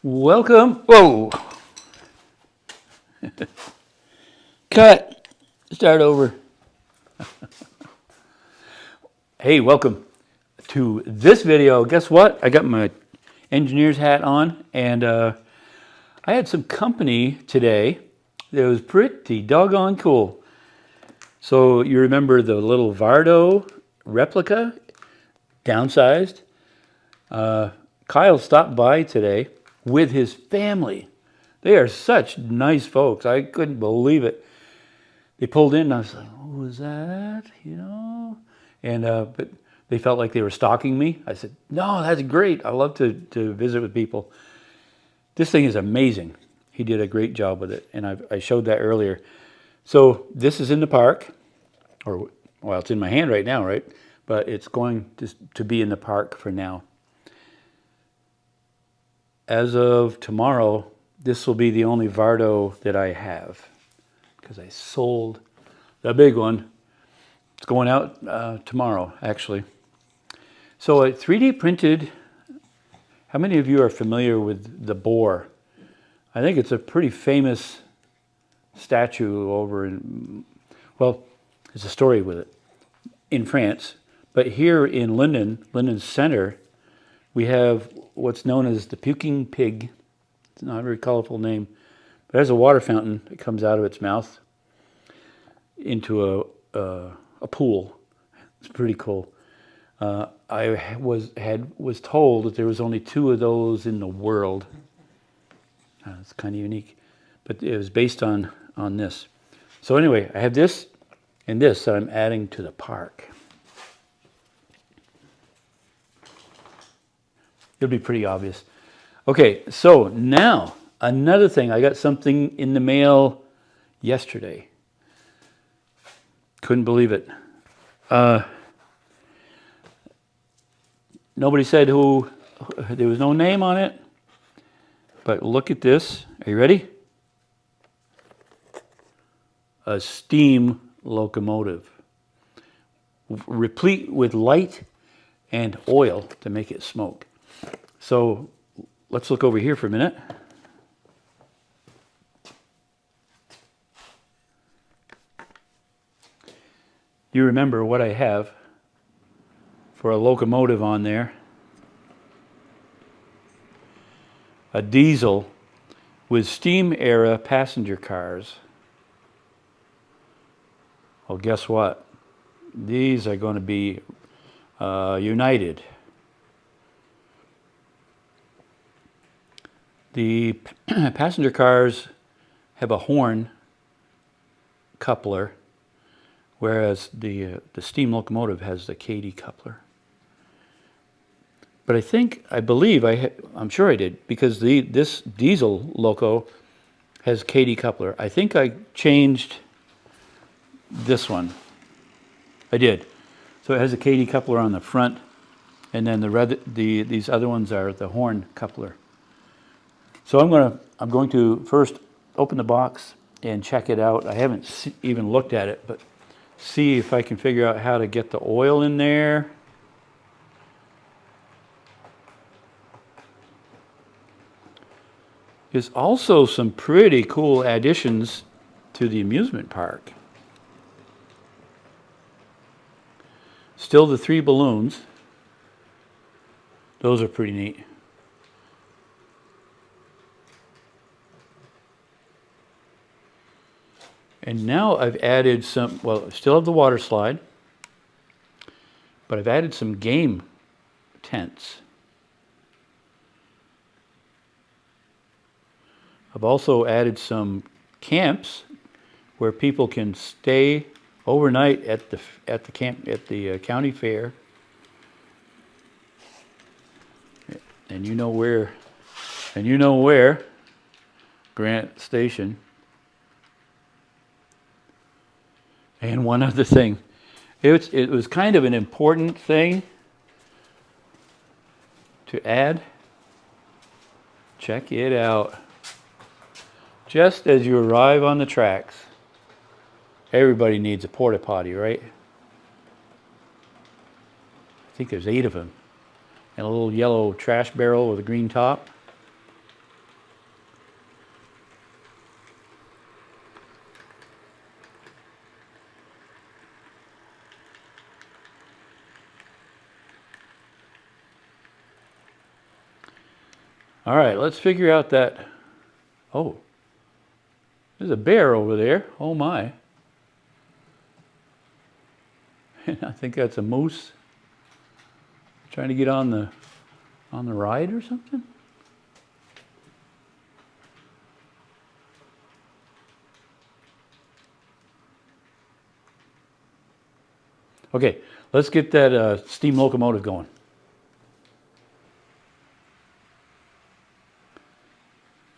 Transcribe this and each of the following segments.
Welcome. Whoa. Cut. Start over. Hey, welcome to this video. Guess what? I got my engineer's hat on, and I had some company today that was pretty doggone cool. So you remember the little Vardo replica, downsized? Kyle stopped by today with his family. They are such nice folks. I couldn't believe it. They pulled in, and I was like, "Who was that?" And but they felt like they were stalking me. I said, "No, that's great. I love to visit with people. This thing is amazing." He did a great job with it, and I showed that earlier. So this is in the park, or well, it's in my hand right now, right? But it's going to be in the park for now. As of tomorrow, this will be the only Vardo that I have because I sold the big one. It's going out tomorrow, actually. So I 3D printed. How many of you are familiar with the boar? I think it's a pretty famous statue over in, well, there's a story with it, in France. But here in Linden Center, we have what's known as the puking pig. It's not a very colorful name, but it has a water fountain that comes out of its mouth into a pool. It's pretty cool. I was told that there was only 2 of those in the world. It's kind of unique, but it was based on this. So anyway, I have this and this that I'm adding to the park. It'll be pretty obvious. Okay, so now another thing. I got something in the mail yesterday. Couldn't believe it. Nobody said who. There was no name on it. But look at this. Are you ready? A steam locomotive, replete with light and oil to make it smoke. So let's look over here for a minute. You remember what I have for a locomotive on there? A diesel with steam era passenger cars. Well, guess what? These are going to be united. The passenger cars have a horn coupler, whereas the steam locomotive has the Katy coupler. But I'm sure I did, because this diesel loco has Katy coupler. I think I changed this one. I did. So it has a Katy coupler on the front, and then these other ones are the horn coupler. So I'm going to first open the box and check it out. I haven't even looked at it, but see if I can figure out how to get the oil in there. There's also some pretty cool additions to the amusement park. Still the 3 balloons. Those are pretty neat. And now I've added some, well, I still have the water slide, but I've added some game tents. I've also added some camps where people can stay overnight at the county fair. And you know where, Grant Station. And one other thing, it was kind of an important thing to add. Check it out. Just as you arrive on the tracks, everybody needs a porta potty, right? I think there's 8 of them. And a little yellow trash barrel with a green top. All right, let's figure out that. Oh, there's a bear over there. Oh my. I think that's a moose trying to get on the ride or something. Okay, let's get that steam locomotive going.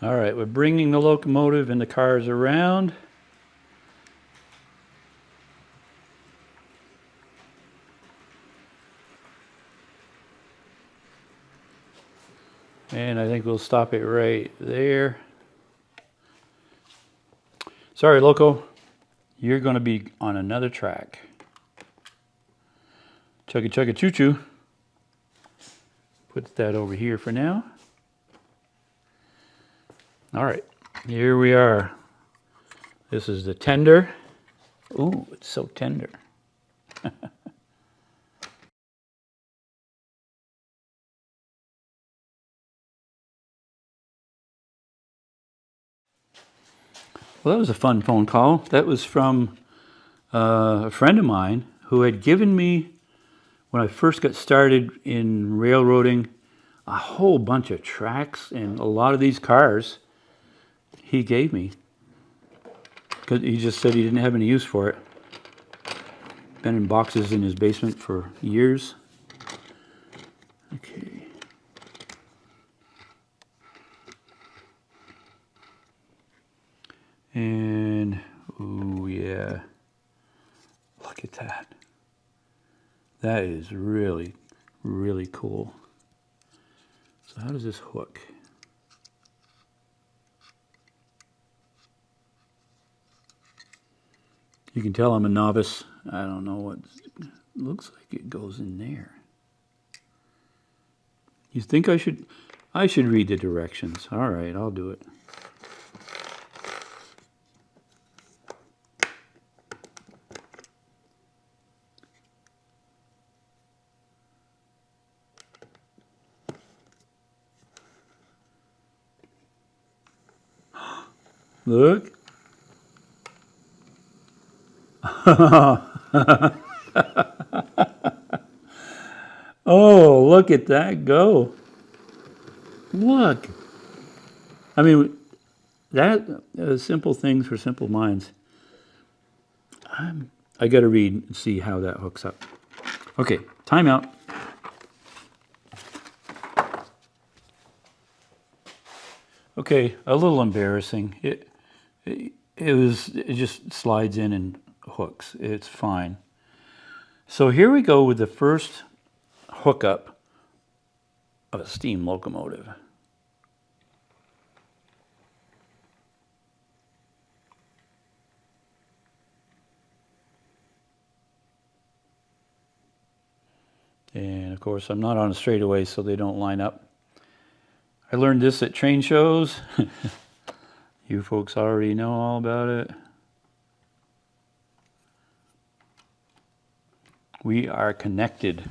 All right, we're bringing the locomotive and the cars around. And I think we'll stop it right there. Sorry, Loco, you're going to be on another track. Chugga chugga choo choo. Put that over here for now. All right, here we are. This is the tender. Ooh, it's so tender. Well, that was a fun phone call. That was from a friend of mine who had given me, when I first got started in railroading, a whole bunch of tracks and a lot of these cars he gave me. Because he just said he didn't have any use for it. Been in boxes in his basement for years. Okay. And, ooh, yeah. Look at that. That is really, really cool. So how does this hook? You can tell I'm a novice. I don't know what, looks like it goes in there. You think I should read the directions. All right, I'll do it. Look. Oh, look at that go. Look. I mean, that simple things for simple minds. I got to read and see how that hooks up. Okay, time out. Okay, a little embarrassing. It just slides in and hooks. It's fine. So here we go with the first hookup of a steam locomotive. And of course, I'm not on a straightaway, so they don't line up. I learned this at train shows. You folks already know all about it. We are connected.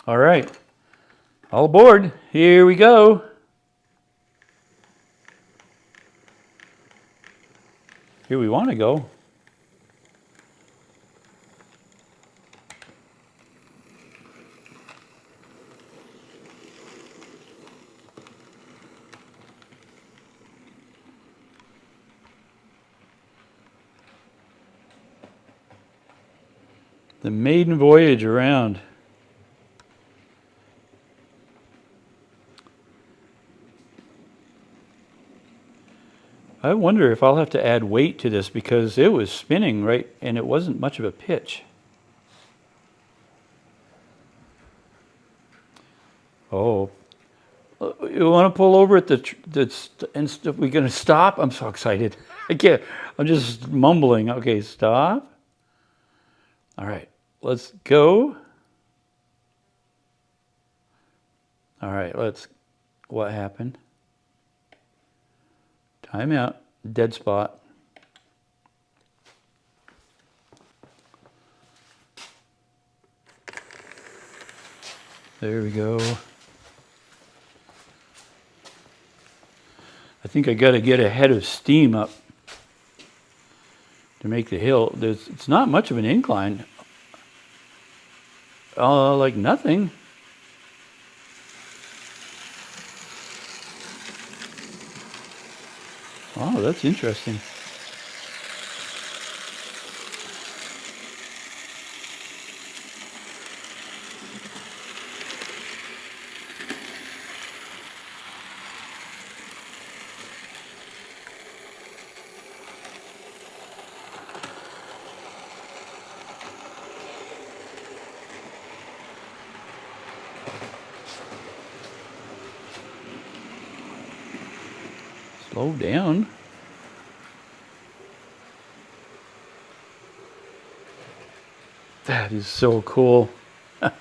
All right, all aboard. Here we go. Here we want to go. The maiden voyage around. I wonder if I'll have to add weight to this because it was spinning right and it wasn't much of a pitch. Oh, you want to pull over at and we're going to stop? I'm so excited. I can't, I'm just mumbling. Okay, stop. All right, let's go. All right, what happened? Time out, dead spot. There we go. I think I got to get a head of steam up to make the hill. It's not much of an incline. Like nothing. Oh, that's interesting. Slow down. That is so cool. I'm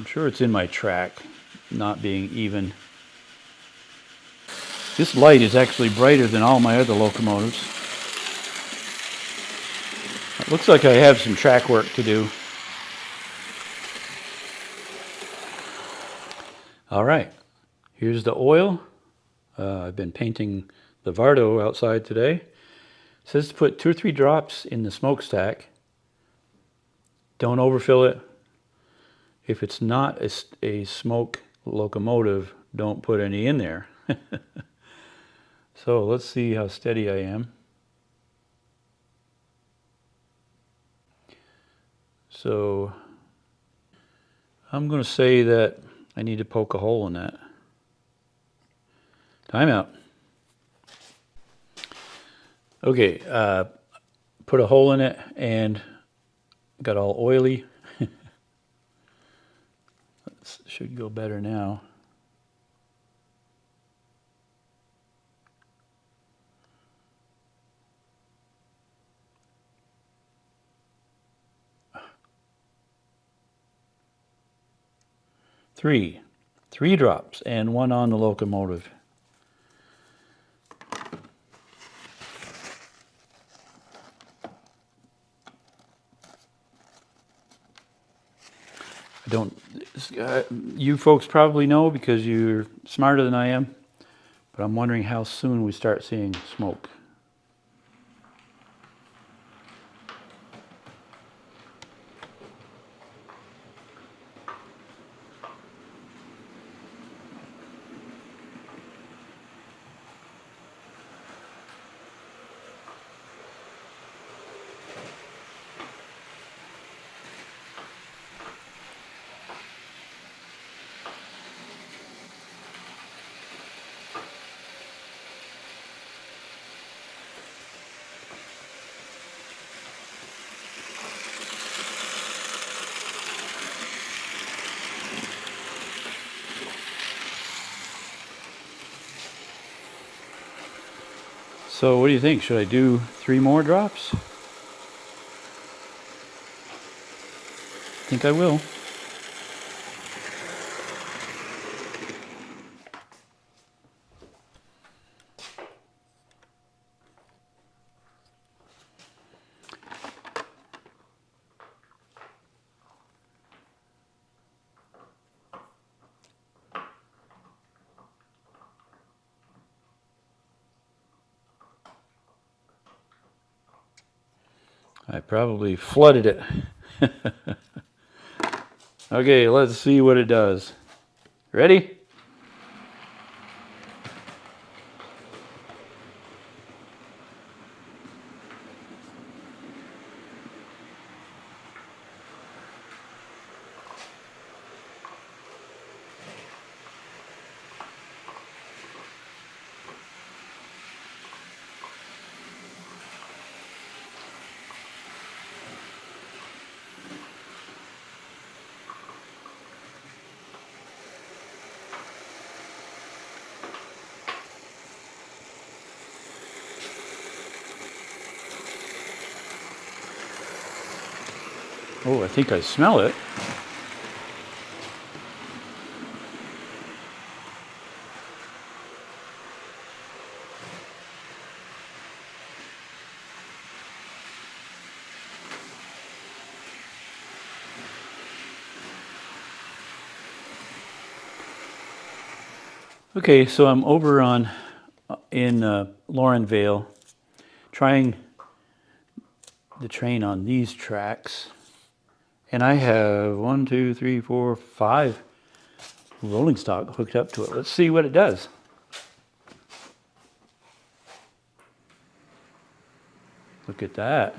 sure it's in my track, not being even. This light is actually brighter than all my other locomotives. It looks like I have some track work to do. All right, here's the oil. I've been painting the Vardo outside today. It says to put 2 or 3 drops in the smokestack. Don't overfill it. If it's not a smoke locomotive, don't put any in there. So let's see how steady I am. So I'm going to say that I need to poke a hole in that. Timeout. Okay, put a hole in it and got all oily. Should go better now. Three drops and 1 on the locomotive. I don't, you folks probably know because you're smarter than I am, but I'm wondering how soon we start seeing smoke. So what do you think? Should I do 3 more drops? I think I will. I probably flooded it. Okay, let's see what it does. Ready? Oh, I think I smell it. Okay, so I'm over in Laurenvale trying the train on these tracks, and I have 1, 2, 3, 4, 5 rolling stock hooked up to it. Let's see what it does. Look at that.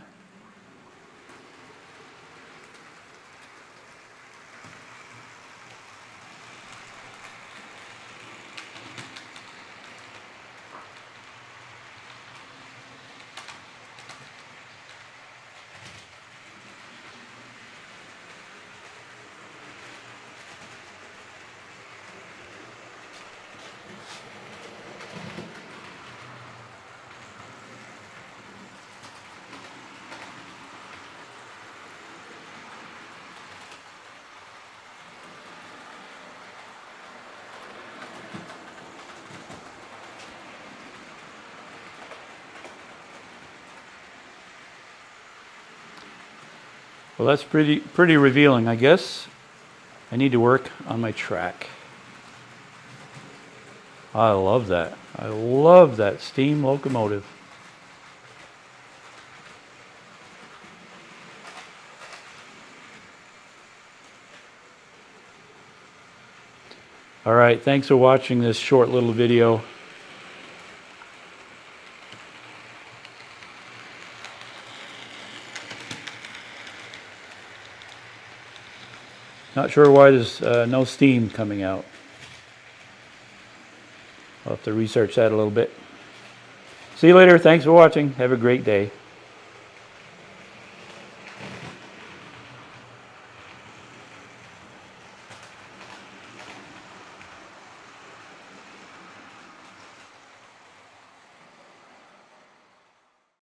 Well, that's pretty revealing, I guess. I need to work on my track. I love that. I love that steam locomotive. All right, thanks for watching this short little video. Not sure why there's no steam coming out. I'll have to research that a little bit. See you later. Thanks for watching. Have a great day.